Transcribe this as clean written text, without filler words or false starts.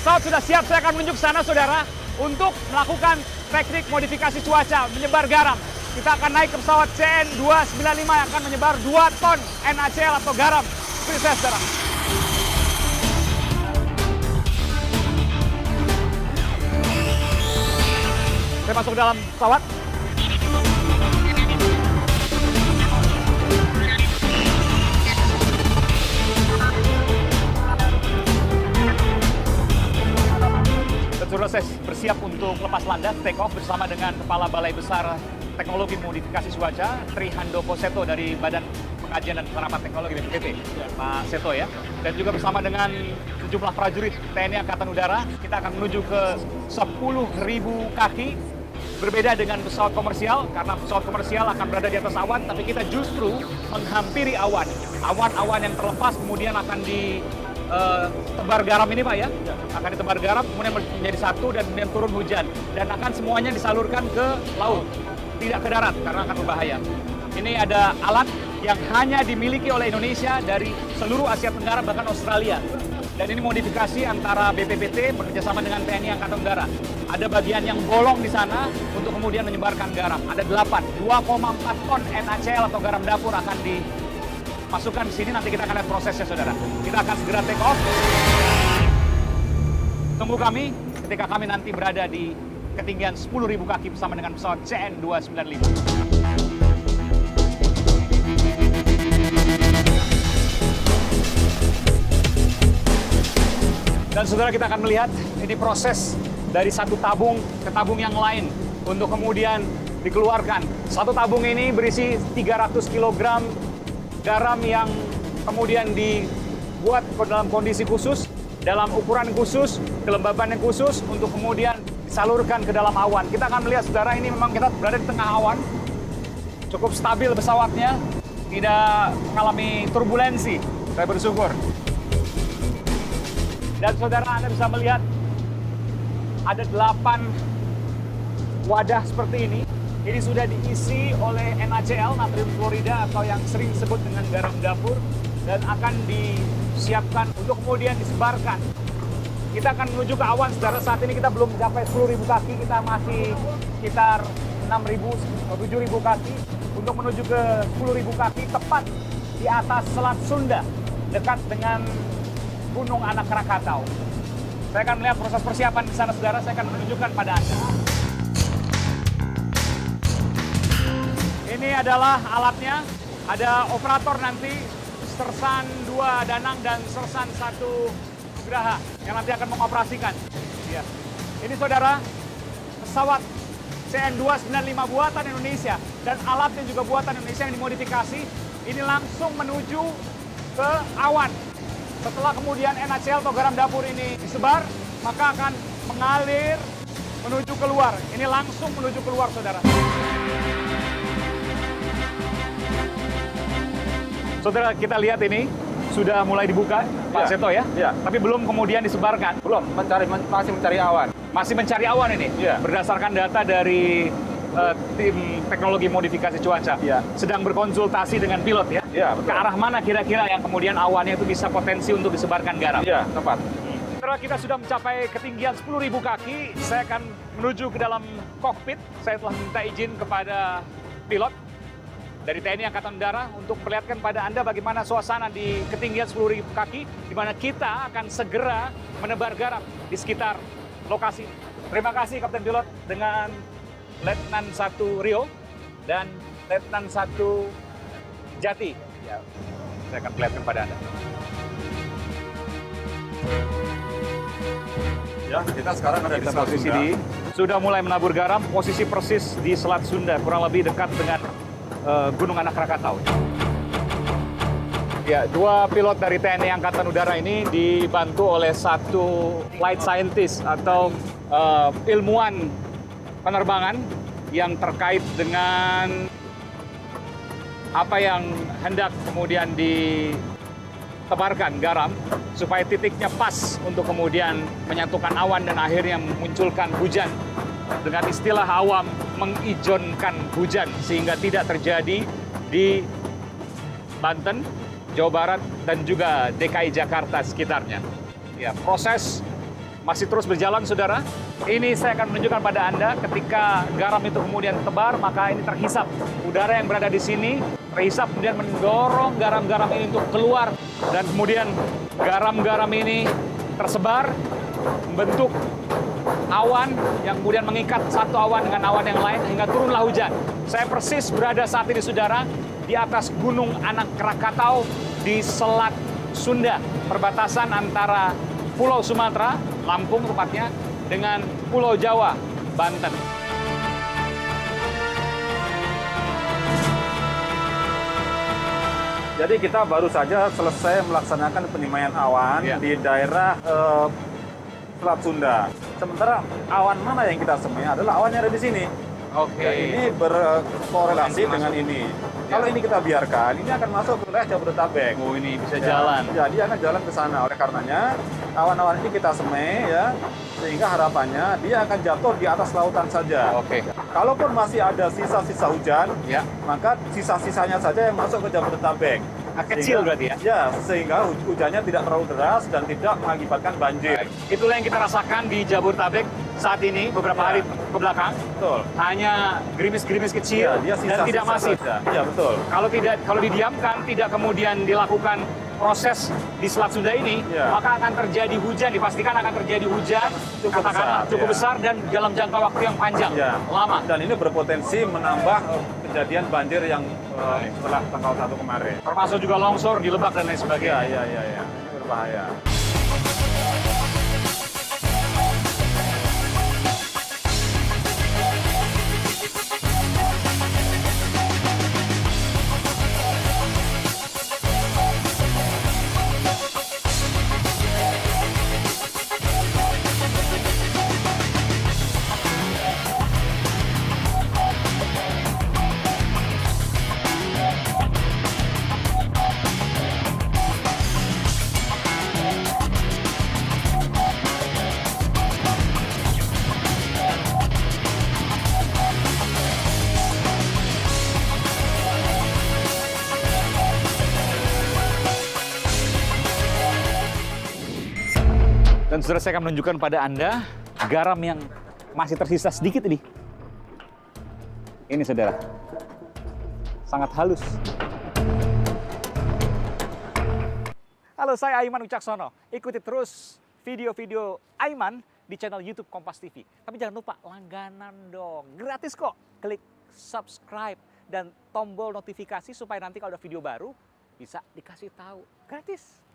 Pesawat sudah siap, saya akan menunjuk sana saudara untuk melakukan teknik modifikasi cuaca, menyebar garam. Kita akan naik ke pesawat CN295 yang akan menyebar 2 ton NaCl atau garam. Seperti saya saudara. Saya masuk ke dalam pesawat. Sudah saya bersiap untuk lepas landas, take off bersama dengan Kepala Balai Besar Teknologi Modifikasi Cuaca, Tri Handoko Seto dari Badan Pengkajian dan Penerapan Teknologi BPPT, Pak Seto ya. Dan juga bersama dengan sejumlah prajurit TNI Angkatan Udara, kita akan menuju ke 10.000 kaki. Berbeda dengan pesawat komersial, karena pesawat komersial akan berada di atas awan, tapi kita justru menghampiri awan. Awan-awan yang terlepas kemudian akan tebar garam ini Pak ya, akan ditebar garam, kemudian menjadi satu dan kemudian turun hujan. Dan akan semuanya disalurkan ke laut, tidak ke darat karena akan berbahaya. Ini ada alat yang hanya dimiliki oleh Indonesia dari seluruh Asia Tenggara bahkan Australia. Dan ini modifikasi antara BPPT bekerjasama dengan TNI Angkatan Udara. Ada bagian yang bolong di sana untuk kemudian menyebarkan garam. Ada 2,4 ton NaCl atau garam dapur akan dimasukkan di sini. Nanti kita akan lihat prosesnya, saudara. Kita akan segera take off. Tunggu kami ketika kami nanti berada di ketinggian 10.000 kaki bersama dengan pesawat CN295. Dan saudara, kita akan melihat ini proses dari satu tabung ke tabung yang lain untuk kemudian dikeluarkan. Satu tabung ini berisi 300 kg garam yang kemudian dibuat dalam kondisi khusus, dalam ukuran khusus, kelembaban yang khusus untuk kemudian disalurkan ke dalam awan. Kita akan melihat saudara, ini memang kita berada di tengah awan, cukup stabil pesawatnya, tidak mengalami turbulensi. Saya bersyukur. Dan saudara, Anda bisa melihat ada 8 wadah seperti ini. Ini sudah diisi oleh NaCl, natrium klorida, atau yang sering disebut dengan garam dapur, dan akan disiapkan untuk kemudian disebarkan. Kita akan menuju ke awan, saudara. Saat ini kita belum mencapai 10.000 kaki, kita masih sekitar 6.000, 7.000 kaki untuk menuju ke 10.000 kaki, tepat di atas Selat Sunda, dekat dengan Gunung Anak Krakatau. Saya akan melihat proses persiapan di sana, saudara. Saya akan menunjukkan pada Anda. Ini adalah alatnya. Ada operator nanti, Sersan 2 Danang dan Sersan 1 Nugraha yang nanti akan mengoperasikan. Ya. Ini saudara, pesawat CN295 buatan Indonesia dan alatnya juga buatan Indonesia yang dimodifikasi. Ini langsung menuju ke awan. Setelah kemudian NaCl atau garam dapur ini disebar, maka akan mengalir menuju keluar. Ini langsung menuju keluar, saudara. Saudara, kita lihat ini sudah mulai dibuka, Pak Seto ya? Ya. Tapi belum kemudian disebarkan. Belum, masih mencari awan. Masih mencari awan ini? Ya. Berdasarkan data dari tim teknologi modifikasi cuaca, ya, sedang berkonsultasi dengan pilot ya? Ya, betul. Ke arah mana kira-kira yang kemudian awannya itu bisa potensi untuk disebarkan garam? Ya, tepat. Setelah kita sudah mencapai ketinggian 10.000 kaki, saya akan menuju ke dalam kokpit. Saya telah minta izin kepada pilot dari TNI Angkatan Udara untuk memperlihatkan pada Anda bagaimana suasana di ketinggian 10.000 kaki, di mana kita akan segera menebar garam di sekitar lokasi. Terima kasih Kapten Pilot dengan Letnan 1 Rio dan Letnan 1 Jati. Ya, saya akan perlihatkan pada Anda. Ya, kita sekarang ada di Selat Posisi Sunda. Sudah mulai menabur garam, posisi persis di Selat Sunda, kurang lebih dekat dengan Gunung Anak Krakatau. Ya, 2 pilot dari TNI Angkatan Udara ini dibantu oleh 1 flight scientist atau ilmuwan penerbangan yang terkait dengan apa yang hendak kemudian ditebarkan garam supaya titiknya pas untuk kemudian menyatukan awan dan akhirnya memunculkan hujan. Dengan istilah awam, mengijonkan hujan sehingga tidak terjadi di Banten, Jawa Barat, dan juga DKI Jakarta sekitarnya. Ya, proses Masih terus berjalan, saudara. Ini saya akan menunjukkan pada Anda ketika garam itu kemudian tebar, maka ini terhisap. Udara yang berada di sini terhisap, kemudian mendorong garam-garam ini untuk keluar. Dan kemudian garam-garam ini tersebar, membentuk awan yang kemudian mengikat satu awan dengan awan yang lain, hingga turunlah hujan. Saya persis berada saat ini, saudara, di atas Gunung Anak Krakatau di Selat Sunda, perbatasan antara Pulau Sumatera, Lampung tepatnya, dengan Pulau Jawa, Banten. Jadi kita baru saja selesai melaksanakan penimaian awan di daerah Selat Sunda. Sementara awan mana yang kita semai adalah awan yang ada di sini. Oke. Ya, ini berkorelasi dengan ini. Kalau ini kita biarkan, ini akan masuk ke wilayah Jabodetabek. Oh, ini bisa jalan. Ya, dia akan jalan ke sana. Oleh karenanya, awan-awan ini kita semai, ya, sehingga harapannya dia akan jatuh di atas lautan saja. Oke. Kalaupun masih ada sisa-sisa hujan, Ya. maka sisa-sisanya saja yang masuk ke Jabodetabek. Kecil berarti ya? Ya, sehingga hujannya tidak terlalu deras dan tidak mengakibatkan banjir. Itulah yang kita rasakan di Jabodetabek saat ini, beberapa hari ke belakang. Betul. Hanya gerimis-gerimis kecil Ya, dia dan tidak masif. Iya, betul. Kalau didiamkan, tidak kemudian dilakukan proses di Selat Sunda ini, maka akan terjadi hujan, dipastikan akan terjadi hujan cukup besar dan dalam jangka waktu yang panjang, lama. Dan ini berpotensi menambah kejadian banjir yang setelah tanggal 1 kemarin. Termasuk juga longsor di Lebak dan lain sebagainya. Iya. Ini berbahaya. Dan saudara, saya akan menunjukkan pada Anda garam yang masih tersisa sedikit ini. Ini saudara, sangat halus. Halo, saya Aiman Wicaksono. Ikuti terus video-video Aiman di channel YouTube Kompas TV. Tapi jangan lupa langganan dong, gratis kok. Klik subscribe dan tombol notifikasi supaya nanti kalau ada video baru bisa dikasih tahu. Gratis.